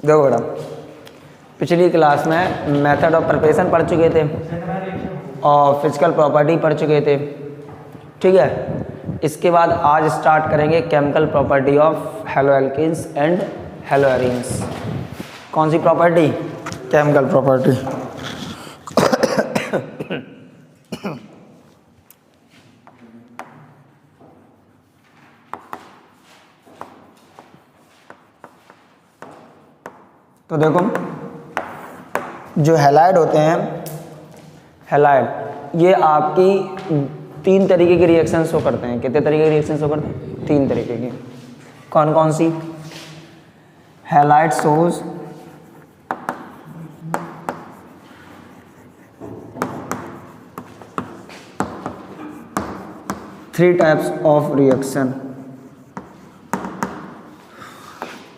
देखो बेटा, पिछली क्लास में मेथड ऑफ प्रिपरेशन पढ़ चुके थे और फिजिकल प्रॉपर्टी पढ़ चुके थे, ठीक है। इसके बाद आज स्टार्ट करेंगे chemical property of halo alkanes and halo arenes. कौन सी प्रॉपर्टी? Chemical property. तो देखो, जो हैलाइड होते हैं, हैलाइड ये आपकी 3 तरीके की रिएक्शन शो करते हैं। कितने तरीके की रिएक्शन शो करते हैं? 3 तरीके की। कौन कौन सी? Halide shows three types of reaction.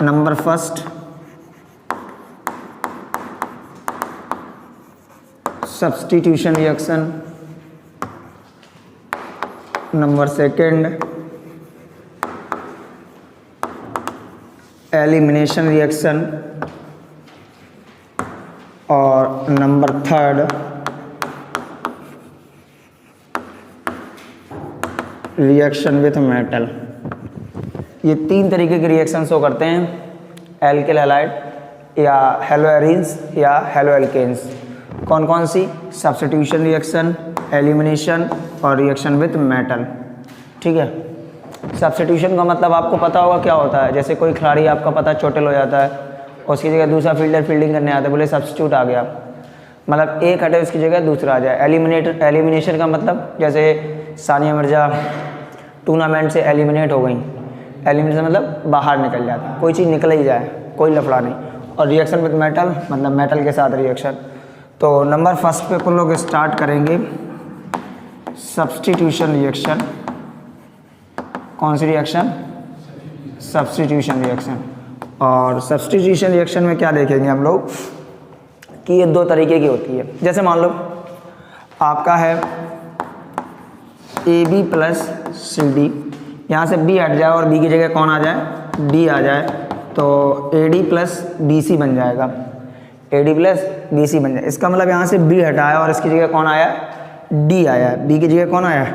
Number first, substitution reaction. Number second, elimination reaction. और number third, reaction with metal. ये 3 तरीके की रिएक्शन शो करते हैं, एल्किल हैलाइड या हेलो एरीन्स या हेलो एल्केन्स। कौन कौन सी? सब्स्टिट्यूशन रिएक्शन, एलिमिनेशन और रिएक्शन विथ मेटल, ठीक है। सब्स्टिट्यूशन का मतलब आपको पता होगा क्या होता है। जैसे कोई खिलाड़ी आपका पता चोटिल हो जाता है, उसकी जगह दूसरा फील्डर फील्डिंग करने आता है, बोले सब्स्टिट्यूट आ गया, मतलब एक हटे उसकी जगह दूसरा आ जाए। एलिमिनेशन का मतलब जैसे सानिया मिर्जा टूर्नामेंट से एलिमिनेट हो गई। एलिमिनेशन मतलब बाहर निकल जाती, कोई चीज़ निकल ही जाए, कोई लफड़ा नहीं। और रिएक्शन विथ मेटल मतलब मेटल के साथ रिएक्शन। तो नंबर फर्स्ट पे कुछ लोग स्टार्ट करेंगे सब्स्टिट्यूशन रिएक्शन। कौन सी रिएक्शन? Substitution reaction. और सब्स्टिट्यूशन रिएक्शन में क्या देखेंगे हम लोग कि ये 2 तरीके की होती है। जैसे मान लो आपका है AB प्लस CD, यहाँ से B हट जाए और B की जगह कौन आ जाए? D आ जाए, तो AD प्लस BC बन जाएगा। AD प्लस BC बन जाए। इसका मतलब यहाँ से B हटाया और इसकी जगह कौन आया? D आया। B की जगह कौन आया?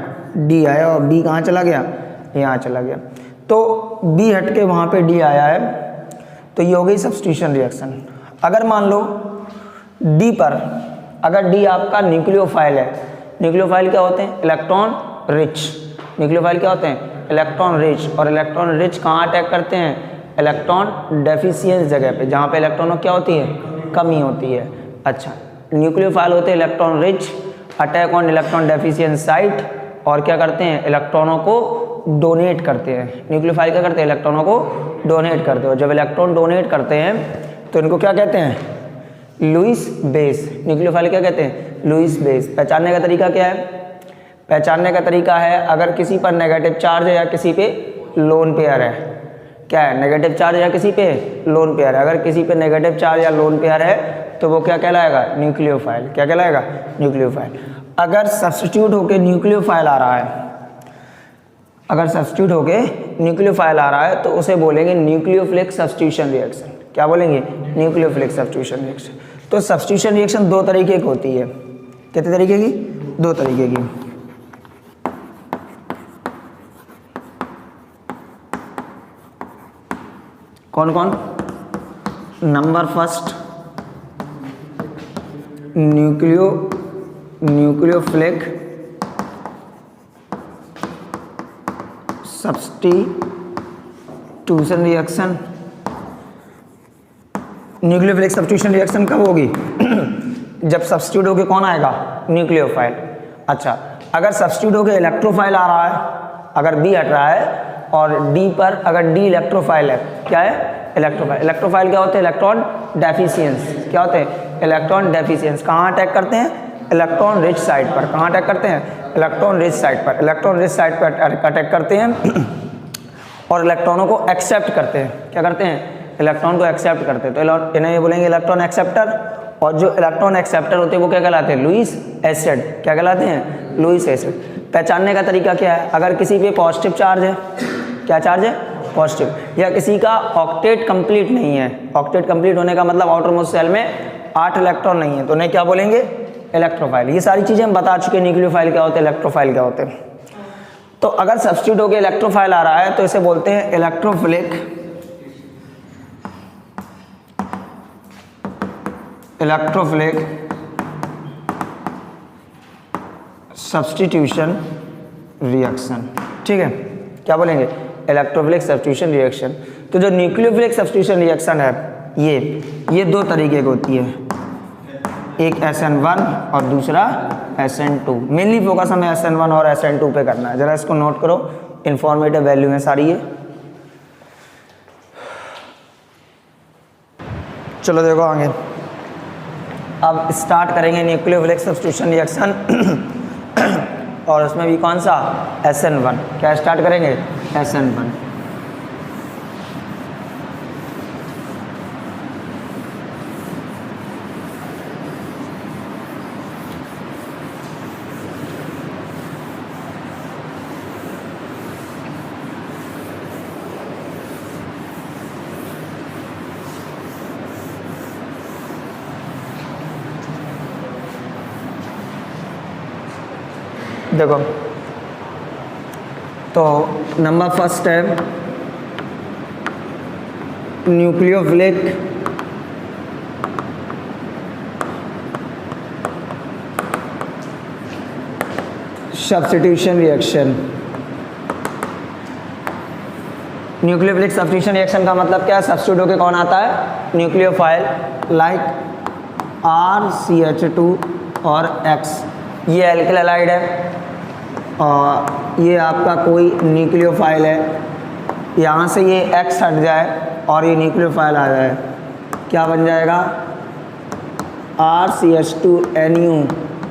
D आया। और B कहाँ चला गया? यहाँ चला गया। तो B हट के वहाँ पे D आया है, तो ये हो गई सब्स्टिट्यूशन रिएक्शन। अगर मान लो D पर, अगर D आपका न्यूक्लियोफाइल है, न्यूक्लियोफाइल क्या होते हैं? Electron rich. न्यूक्लियोफाइल क्या होते हैं? Electron rich. और इलेक्ट्रॉन रिच कहाँ अटैक करते हैं? इलेक्ट्रॉन डेफिशिएंस जगह पे, जहाँ पे इलेक्ट्रॉनों क्या होती है? कमी होती है। अच्छा, न्यूक्लियोफाइल होते हैं electron rich, attack on electron deficient site, और क्या करते हैं? इलेक्ट्रॉनों को डोनेट करते हैं। न्यूक्लियोफाइल क्या करते हैं? इलेक्ट्रॉनों को डोनेट करते हैं। जब इलेक्ट्रॉन डोनेट करते हैं तो इनको क्या कहते हैं? Lewis base. न्यूक्लियोफाइल क्या कहते हैं? Lewis base. पहचानने का तरीका क्या है? पहचानने का तरीका है, अगर किसी पर नेगेटिव चार्ज है या किसी पे लोन पेयर है, क्या है? नेगेटिव चार्ज या किसी पे लोन पेयर है। अगर किसी पे नेगेटिव चार्ज या लोन पेयर है तो वो क्या कहलाएगा? न्यूक्लियोफाइल। क्या कहलाएगा? न्यूक्लियोफाइल। अगर सब्स्टिट्यूट होके न्यूक्लियोफाइल आ रहा है, अगर सब्स्टिट्यूट होके न्यूक्लियोफाइल आ रहा है तो उसे बोलेंगे न्यूक्लियोफिलिक सब्स्टिट्यूशन रिएक्शन। क्या बोलेंगे? Nucleophilic substitution reaction. तो सब्स्टिट्यूशन रिएक्शन 2 तरीके की होती है। कितने तरीके की? 2 तरीके की। कौन कौन? Number first, nucleophilic substitution reaction. Nucleophilic substitution reaction कब होगी? जब सब्स्टिट्यूट होके कौन आएगा? न्यूक्लियोफाइल। अच्छा, अगर सब्स्टिट्यूट होके इलेक्ट्रोफाइल आ रहा है, अगर B हट रहा है और D पर अगर D इलेक्ट्रोफाइल है, क्या है? इलेक्ट्रोफाइल। इलेक्ट्रोफाइल क्या होते हैं? इलेक्ट्रॉन डेफिशिएंस। क्या होते हैं? इलेक्ट्रॉन डेफिशिएंस। कहाँ अटैक करते हैं? इलेक्ट्रॉन रिच साइड पर। कहाँ अटैक करते हैं? इलेक्ट्रॉन रिच साइड पर। इलेक्ट्रॉन रिच साइड पर अटैक करते हैं और इलेक्ट्रॉनों को एक्सेप्ट करते हैं। क्या करते हैं? इलेक्ट्रॉन को एक्सेप्ट करते हैं। तो इन्हें ये बोलेंगे इलेक्ट्रॉन एक्सेप्टर। और जो इलेक्ट्रॉन एक्सेप्टर होते हैं वो क्या कहलाते हैं? Lewis acid. क्या कहलाते हैं? Lewis acid. पहचानने का तरीका क्या है? अगर किसी पे पॉजिटिव चार्ज है, क्या चार्ज है? पॉजिटिव, या किसी का ऑक्टेट कंप्लीट नहीं है, ऑक्टेट कंप्लीट होने का मतलब आउटर मोस्ट शेल में 8 इलेक्ट्रॉन नहीं है, तो उन्हें क्या बोलेंगे, इलेक्ट्रोफाइल। ये सारी चीज़ें हम बता चुके हैं, न्यूक्लियोफाइल क्या होते हैं, इलेक्ट्रोफाइल क्या होते हैं। तो अगर सब्स्टिट्यूट होकर इलेक्ट्रोफाइल आ रहा है तो इसे बोलते हैं इलेक्ट्रोफिलिक, इलेक्ट्रोफिलिक सब्स्टिट्यूशन रिएक्शन। ठीक है, क्या बोलेंगे, इलेक्ट्रोफिलिक सब्स्टिट्यूशन रिएक्शन। तो जो न्यूक्लियोफिलिक सब्स्टिट्यूशन रिएक्शन है ये 2 तरीके की होती है, एक SN1 और दूसरा SN2। मेनली फोकस हमें SN1 और SN2 पे करना है, जरा इसको नोट करो, इंफॉर्मेटिव वैल्यू है सारी ये। चलो देखो आगे, अब स्टार्ट करेंगे न्यूक्लियोफिलिक सब्स्टिट्यूशन रिएक्शन और उसमें भी कौन सा, SN1। क्या स्टार्ट करेंगे, SN1। देखो तो नंबर फर्स्ट है nucleophilic substitution reaction. Nucleophilic substitution reaction का मतलब क्या है, सब्स्टिट्यूट होके कौन आता है, न्यूक्लियोफाइल, लाइक RCH2 और X। ये एल्किल हैलाइड है और ये आपका कोई न्यूक्लियोफाइल है, यहाँ से ये X हट जाए और ये न्यूक्लियोफाइल आ जाए, क्या बन जाएगा, RCH2NU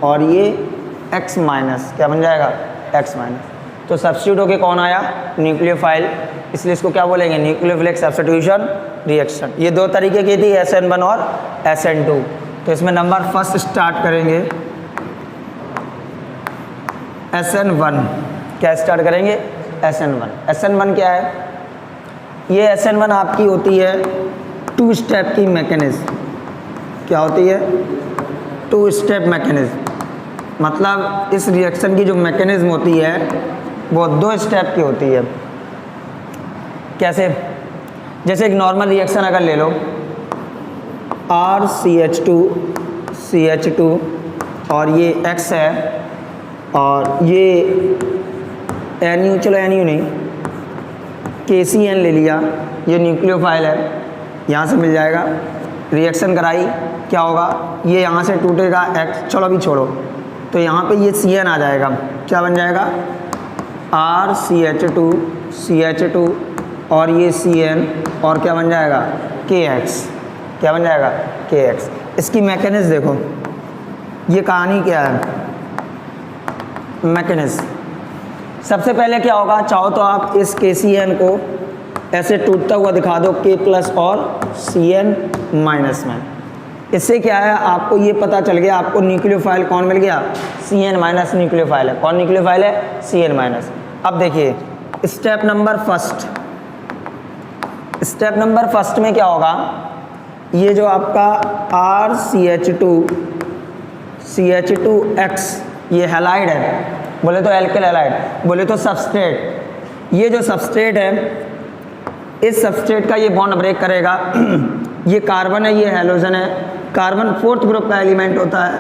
और ये X माइनस, क्या बन जाएगा, X माइनस। तो सब्स्टिट्यूट होके कौन आया, न्यूक्लियोफाइल, इसलिए इसको क्या बोलेंगे, न्यूक्लियोफिलिक सब्स्टिट्यूशन रिएक्शन। ये 2 तरीके की थी, SN1 और SN2। तो इसमें नंबर फर्स्ट स्टार्ट करेंगे SN1। क्या स्टार्ट करेंगे, SN1। SN1 क्या है, ये SN1 आपकी होती है 2 स्टेप की मैकेनिज्म। क्या होती है, 2 स्टेप मैकेनिज्म, मतलब इस रिएक्शन की जो मैकेनिज्म होती है वो 2 स्टेप की होती है। कैसे, जैसे एक नॉर्मल रिएक्शन अगर ले लो, RCH2 CH2 और ये X है और ये NU, चलो NU नहीं, KCN ले लिया, ये न्यूक्लियोफाइल है, यहाँ से मिल जाएगा, रिएक्शन कराई, क्या होगा, ये यहाँ से टूटेगा X, चलो अभी छोड़ो, तो यहाँ पे ये CN आ जाएगा, क्या बन जाएगा, RCH2 CH2 और ये CN और क्या बन जाएगा, KX। क्या बन जाएगा, KX। इसकी मैकेनिज्म देखो, ये कहानी क्या है, मैकेनिज्म। सबसे पहले क्या होगा, चाहो तो आप इस KCN को ऐसे टूटता हुआ दिखा दो K+ और CN- में। इससे क्या है, आपको ये पता चल गया, आपको न्यूक्लियोफाइल कौन मिल गया, CN- न्यूक्लियोफाइल है। कौन न्यूक्लियोफाइल है, CN-। अब देखिए स्टेप नंबर फर्स्ट में क्या होगा, ये जो आपका RCH2 CH2X ये हैलाइड है, बोले तो एल्किल हैलाइड, बोले तो सबस्ट्रेट। ये जो सबस्ट्रेट है, इस सबस्ट्रेट का ये बॉन्ड ब्रेक करेगा। ये कार्बन है, ये हैलोजन है, कार्बन 4th ग्रुप का एलिमेंट होता है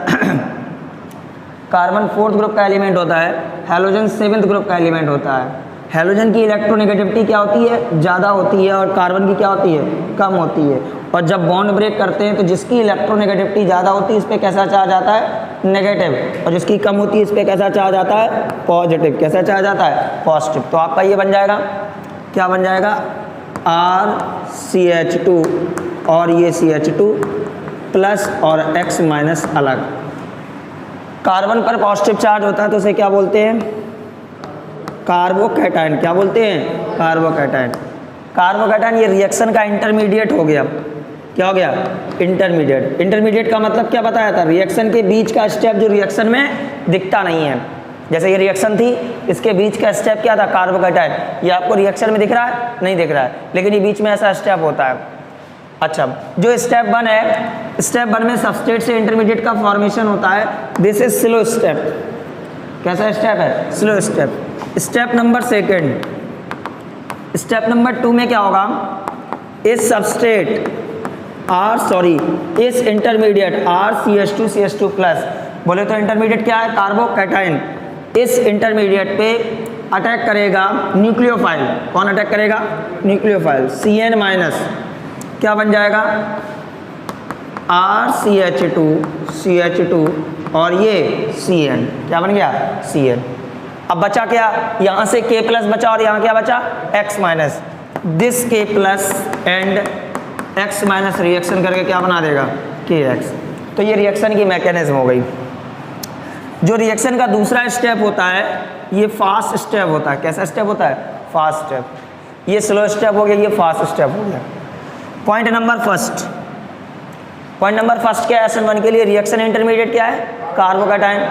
कार्बन 4th ग्रुप का एलिमेंट होता है, हैलोजन 7th ग्रुप का एलिमेंट होता है। हैलोजन की इलेक्ट्रोनेगेटिविटी क्या होती है, ज़्यादा होती है, और कार्बन की क्या होती है, कम होती है। और जब बॉन्ड ब्रेक करते हैं तो जिसकी इलेक्ट्रोनेगेटिविटी ज़्यादा होती है इस पर कैसा चार्ज आता है, नेगेटिव, और जिसकी कम होती है इस पर कैसा चार्ज आता है, पॉजिटिव। कैसा चार्ज आता है, पॉजिटिव। तो आपका ये बन जाएगा, क्या बन जाएगा, RCH2 और ये CH2 प्लस और X माइनस अलग। कार्बन पर पॉजिटिव चार्ज होता है तो उसे क्या बोलते हैं, कार्बोकैटायन। क्या बोलते हैं, कार्बोकैटायन। कार्बोकैटायन ये रिएक्शन का इंटरमीडिएट हो गया। क्या हो गया, इंटरमीडिएट। इंटरमीडिएट का मतलब क्या बताया था, रिएक्शन के बीच का स्टेप जो रिएक्शन में दिखता नहीं है। जैसे ये रिएक्शन थी, इसके बीच का स्टेप क्या था, कार्बोकैटायन। ये आपको रिएक्शन में दिख रहा है, नहीं दिख रहा है, लेकिन ये बीच में ऐसा स्टेप होता है। अच्छा, जो स्टेप 1 है, स्टेप 1 में सबस्ट्रेट से इंटरमीडिएट का फॉर्मेशन होता है, दिस इज स्लो स्टेप। कैसा स्टेप है, slow step. Step number 2, step number 2 में क्या होगा, इस सबस्ट्रेट इस इंटरमीडिएट RCH2 प्लस, बोले तो इंटरमीडिएट क्या है, कार्बोकैटायन, इस इंटरमीडिएट पे अटैक करेगा न्यूक्लियोफाइल। कौन अटैक करेगा, न्यूक्लियोफाइल। CN माइनस क्या बन जाएगा, RCH2 और ये CN क्या बन गया, CN। अब बचा क्या, यहाँ से K प्लस बचा और यहाँ क्या बचा, X minus. This K plus and X minus reaction करके क्या बना देगा, KX। तो ये रिएक्शन की मैकेनिज्म हो गई। जो रिएक्शन का दूसरा स्टेप होता है, ये फास्ट स्टेप होता है। कैसा स्टेप होता है, फास्ट स्टेप। ये स्लो स्टेप हो गया, ये फास्ट स्टेप हो गया। पॉइंट नंबर फर्स्ट क्या है, SN1 के लिए रिएक्शन इंटरमीडिएट क्या है, carbocation.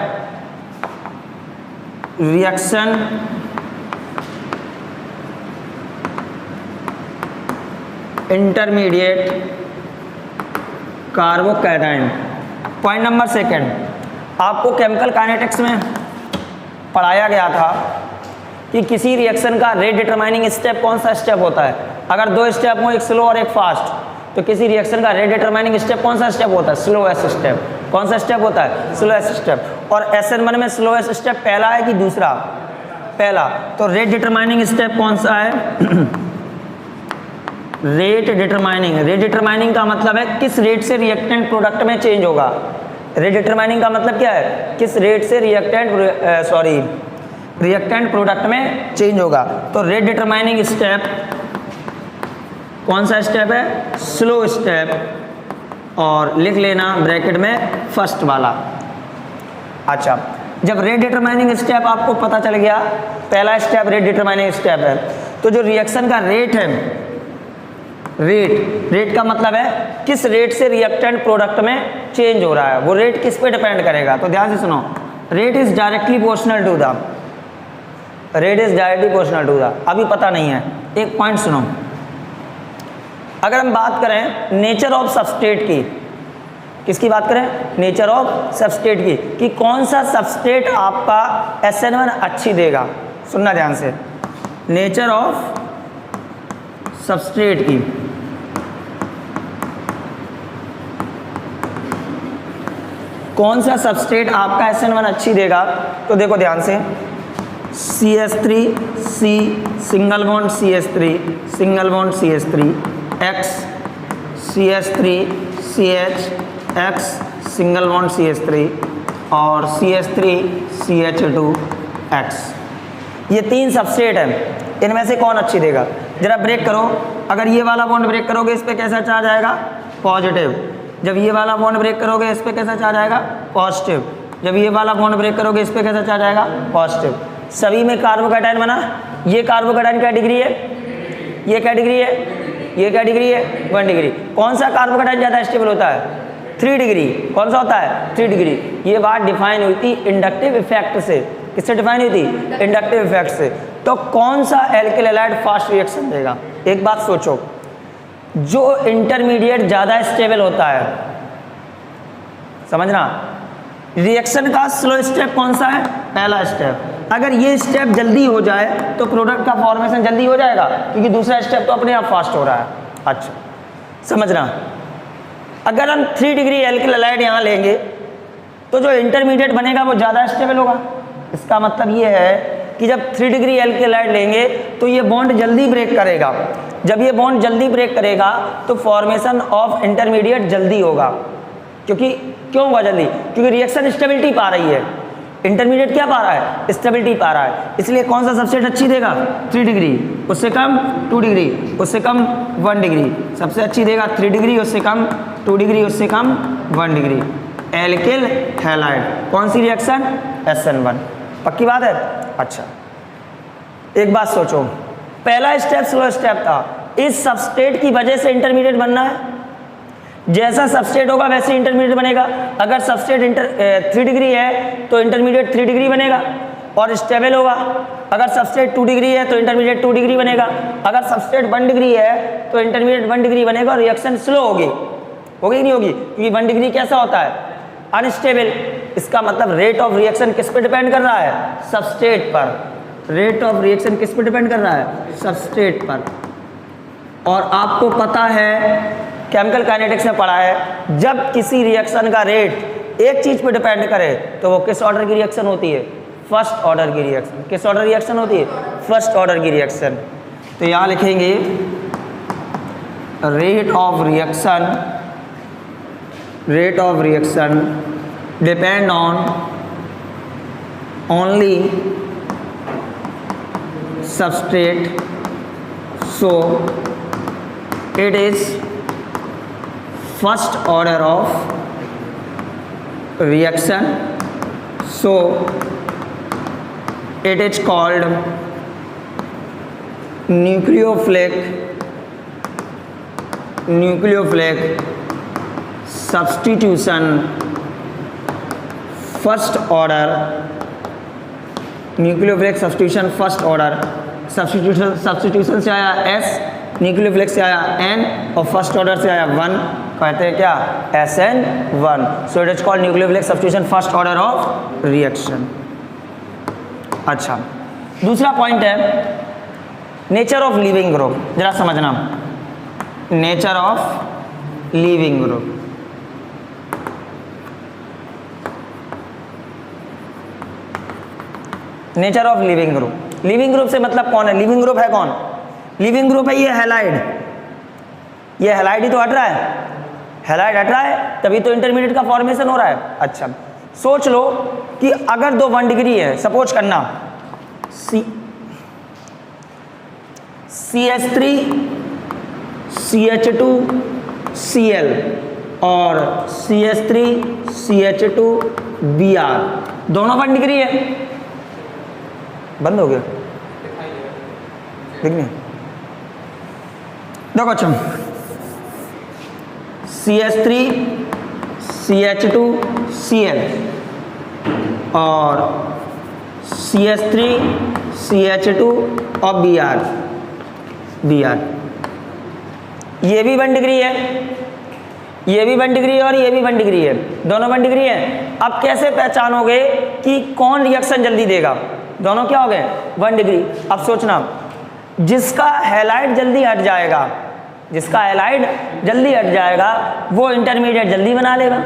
Reaction intermediate carbocation. Point number 2, आपको केमिकल काइनेटिक्स में पढ़ाया गया था कि किसी रिएक्शन का रेट डिटरमाइनिंग स्टेप कौन सा स्टेप होता है। अगर 2 स्टेप हो, एक स्लो और एक फास्ट, तो किसी रिएक्शन का रेट डिटरमाइनिंग स्टेप कौन सा स्टेप होता है, स्लोएस्ट स्टेप। कौन सा स्टेप होता है, स्लोएस्ट स्टेप। और SN1 में स्लोएस्ट स्टेप पहला है कि दूसरा, पहला। तो रेट डिटरमाइनिंग स्टेप कौन सा है, रेट डिटरमाइनिंग का मतलब है किस रेट से रिएक्टेंट प्रोडक्ट में चेंज होगा। रेट डिटरमाइनिंग का मतलब क्या है, किस रेट से रिएक्टेंट प्रोडक्ट में चेंज होगा। तो रेट डिटरमाइनिंग स्टेप कौन सा स्टेप है, स्लो स्टेप, और लिख लेना ब्रैकेट में फर्स्ट वाला। अच्छा, जब रेट डिटरमाइनिंग स्टेप आपको पता चल गया, पहला स्टेप रेट डिटरमाइनिंग स्टेप है, तो जो रिएक्शन का रेट है, रेट का मतलब है किस रेट से रिएक्टेंट प्रोडक्ट में चेंज हो रहा है, वो रेट किस पे डिपेंड करेगा। तो ध्यान से सुनो, rate is directly proportional to the, अभी पता नहीं है, एक पॉइंट सुनो। अगर हम बात करें नेचर ऑफ सबस्ट्रेट की, किसकी बात करें, नेचर ऑफ सबस्ट्रेट की, कि कौन सा सबस्ट्रेट आपका SN1 अच्छी देगा। सुनना ध्यान से, नेचर ऑफ सबस्ट्रेट की, कौन सा सबस्ट्रेट आपका SN1 अच्छी देगा। तो देखो ध्यान से, CH3C single bond CH3 single bond CH3 X, CH3CH X single bond CH3 और CH3CH2 X। ये 3 सबस्ट्रेट हैं, इनमें से कौन अच्छी देगा। जरा ब्रेक करो, अगर ये वाला बॉन्ड ब्रेक करोगे इस पे कैसा चार्ज आएगा, पॉजिटिव। जब ये वाला बॉन्ड ब्रेक करोगे इस पे कैसा चार्ज आएगा, पॉजिटिव। जब ये वाला बॉन्ड ब्रेक करोगे इस पे कैसा चार्ज आएगा, पॉजिटिव। सभी में कार्बोकैटायन बना। ये कार्बोकैटायन क्या डिग्री है, ये क्या डिग्री है, ये क्या डिग्री है, 1 डिग्री। कौन सा कार्बोकैटायन ज़्यादा स्टेबल होता है, 3 डिग्री। कौन सा होता है, 3 डिग्री। ये बात डिफाइन हुई थी इंडक्टिव इफेक्ट से। किससे डिफाइन हुई थी, इंडक्टिव इफेक्ट से। तो कौन सा एल्किल हैलाइड फास्ट रिएक्शन देगा। एक बात सोचो, जो इंटरमीडिएट ज़्यादा स्टेबल होता है, समझना, रिएक्शन का स्लो स्टेप कौन सा है, पहला स्टेप। अगर ये स्टेप जल्दी हो जाए तो प्रोडक्ट का फॉर्मेशन जल्दी हो जाएगा, क्योंकि दूसरा स्टेप तो अपने आप फास्ट हो रहा है। अच्छा समझना, अगर हम 3 डिग्री एल्किल हैलाइड यहाँ लेंगे तो जो इंटरमीडिएट बनेगा वो ज़्यादा स्टेबल होगा। इसका मतलब ये है कि जब 3 डिग्री एल्किल हैलाइड लेंगे तो ये बॉन्ड जल्दी ब्रेक करेगा। जब ये बॉन्ड जल्दी ब्रेक करेगा तो फॉर्मेशन ऑफ इंटरमीडिएट जल्दी होगा। क्यों होगा जल्दी, क्योंकि रिएक्शन स्टेबिलिटी पा रही है। इंटरमीडिएट क्या पा रहा है, स्टेबिलिटी पा रहा है। इसलिए कौन सा सबस्ट्रेट अच्छी देगा, 3 डिग्री, उससे कम 2 डिग्री, उससे कम 1 डिग्री। सबसे अच्छी देगा 3 डिग्री, उससे कम 2 डिग्री, उससे कम 1 डिग्री। Alkyl halide. कौन सी रिएक्शन, SN1। पक्की बात है। अच्छा एक बात सोचो, पहला स्टेप स्लो स्टेप था, इस सबस्ट्रेट की वजह से इंटरमीडिएट बनना है। जैसा सबस्ट्रेट होगा वैसे इंटरमीडिएट बनेगा। अगर सबस्ट्रेट 3 डिग्री है तो इंटरमीडिएट 3 डिग्री बनेगा। और स्टेबल होगा। अगर सबस्ट्रेट 2 डिग्री है तो इंटरमीडिएट 2 डिग्री बनेगा, अगर सबस्ट्रेट 1 डिग्री है तो इंटरमीडिएट 1 डिग्री बनेगा और रिएक्शन स्लो होगी कि नहीं होगी, क्योंकि 1 डिग्री कैसा होता है, अनस्टेबल। इसका मतलब रेट ऑफ रिएक्शन किस पे डिपेंड कर रहा है, सबस्ट्रेट पर। रेट ऑफ रिएक्शन किस पे डिपेंड कर रहा है, सबस्ट्रेट पर। और आपको पता है केमिकल काइनेटिक्स में पढ़ा है, जब किसी रिएक्शन का रेट एक चीज पे डिपेंड करे तो वो किस ऑर्डर की रिएक्शन होती है, फर्स्ट ऑर्डर की रिएक्शन। किस ऑर्डर रिएक्शन होती है, फर्स्ट ऑर्डर की रिएक्शन। तो यहाँ लिखेंगे rate of reaction depend on only substrate, so it is first order of reaction, so it is called nucleophilic substitution first order, nucleophilic substitution first order। substitution से आया S, nucleophilic से आया N और first order से आया 1, कहते हैं क्या, SN1। So it is called nucleophilic substitution first order of reaction. अच्छा, दूसरा पॉइंट है नेचर ऑफ लिविंग ग्रुप। जरा समझना, nature of leaving group. Nature of leaving group. Leaving group से मतलब कौन है, लिविंग ग्रुप है कौन, लिविंग ग्रुप है ये हैलाइड। ये हैलाइड ही तो हट रहा है, हैलाइड हट रहा है तभी तो इंटरमीडिएट का फॉर्मेशन हो रहा है। अच्छा, सोच लो कि अगर दो 1 डिग्री है, सपोज करना CH3 CH2 Cl और CH3 CH2 Br, दोनों 1 डिग्री है। बंद हो गया, ठीक नहीं, देखो अच्छा, CH3 CH2 Cl और CH3 CH2 और Br, ये भी 1 डिग्री है, ये भी 1 डिग्री है और ये भी 1 डिग्री है, दोनों 1 डिग्री है। अब कैसे पहचानोगे कि कौन रिएक्शन जल्दी देगा, दोनों क्या हो गए 1 डिग्री। अब सोचना, जिसका हैलाइड जल्दी हट जाएगा, जिसका हैलाइड जल्दी हट जाएगा वो इंटरमीडिएट जल्दी बना लेगा।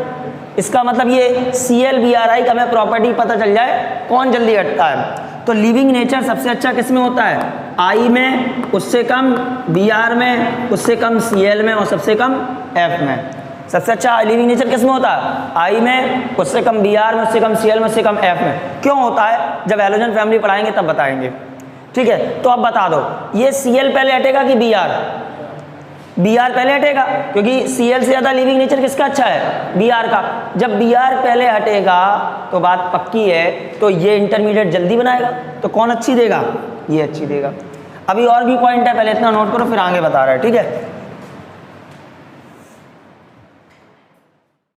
इसका मतलब ये ClBrI का हमें प्रॉपर्टी पता चल जाए कौन जल्दी हटता है। तो लिविंग नेचर सबसे अच्छा किस में होता है, I में, उससे कम Br में, उससे कम Cl में और सबसे कम F में। सबसे अच्छा लिविंग नेचर किस में होता है, I में, उससे कम Br में, उससे कम Cl में, उससे कम F में। क्यों होता है, जब हैलोजन फैमिली पढ़ाएंगे तब बताएंगे, ठीक है। तो अब बता दो, ये Cl पहले हटेगा कि Br, Br पहले हटेगा, क्योंकि Cl से ज़्यादा लिविंग नेचर किसका अच्छा है, Br का। जब Br पहले हटेगा तो बात पक्की है, तो ये इंटरमीडिएट जल्दी बनाएगा, तो कौन अच्छी देगा, ये अच्छी देगा। अभी और भी पॉइंट है, पहले इतना नोट करो फिर आगे बता रहा है, ठीक है।